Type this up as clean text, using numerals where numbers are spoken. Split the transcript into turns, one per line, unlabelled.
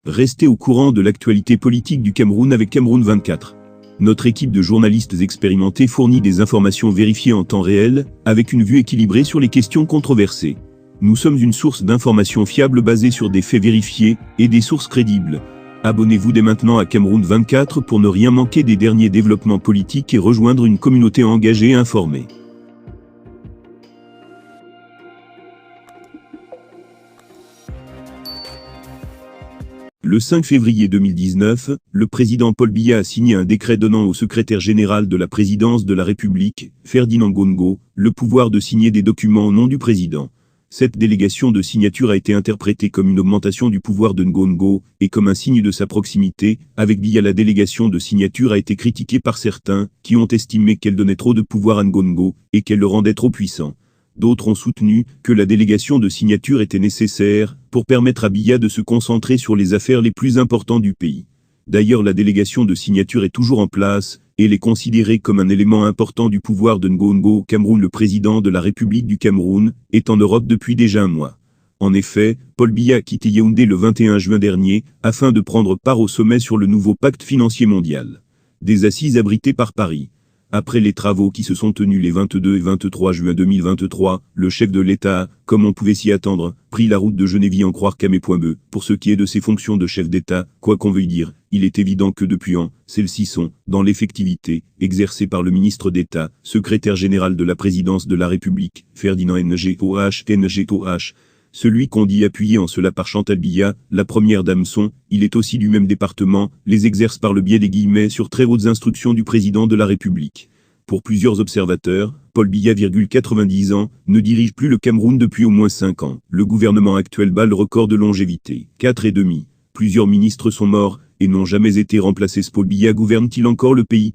Restez au courant de l'actualité politique du Cameroun avec Cameroun 24. Notre équipe de journalistes expérimentés fournit des informations vérifiées en temps réel, avec une vue équilibrée sur les questions controversées. Nous sommes une source d'informations fiables basée sur des faits vérifiés et des sources crédibles. Abonnez-vous dès maintenant à Cameroun 24 pour ne rien manquer des derniers développements politiques et rejoindre une communauté engagée et informée. Le 5 février 2019, le président Paul Biya a signé un décret donnant au secrétaire général de la présidence de la République, Ferdinand Ngongo, le pouvoir de signer des documents au nom du président. Cette délégation de signature a été interprétée comme une augmentation du pouvoir de Ngongo et comme un signe de sa proximité. Avec Biya, la délégation de signature a été critiquée par certains, qui ont estimé qu'elle donnait trop de pouvoir à Ngongo et qu'elle le rendait trop puissant. D'autres ont soutenu que la délégation de signature était nécessaire pour permettre à Biya de se concentrer sur les affaires les plus importantes du pays. D'ailleurs, la délégation de signature est toujours en place et elle est considérée comme un élément important du pouvoir de Ngongo au Cameroun. Le président de la République du Cameroun est en Europe depuis déjà un mois. En effet, Paul Biya a quitté Yaoundé le 21 juin dernier afin de prendre part au sommet sur le nouveau pacte financier mondial. Des assises abritées par Paris. Après les travaux qui se sont tenus les 22 et 23 juin 2023, le chef de l'État, comme on pouvait s'y attendre, prit la route de Genève en croire Camé.be. Pour ce qui est de ses fonctions de chef d'État, quoi qu'on veuille dire, il est évident que depuis an, celles-ci sont, dans l'effectivité, exercées par le ministre d'État, secrétaire général de la présidence de la République, Ferdinand Ngongo. Celui qu'on dit appuyé en cela par Chantal Biya, la première dame il est aussi du même département, les exerce par le biais des guillemets sur très hautes instructions du président de la République. Pour plusieurs observateurs, Paul Biya, 90 ans, ne dirige plus le Cameroun depuis au moins 5 ans. Le gouvernement actuel bat le record de longévité, 4,5. Plusieurs ministres sont morts et n'ont jamais été remplacés. Paul Biya gouverne-t-il encore le pays ?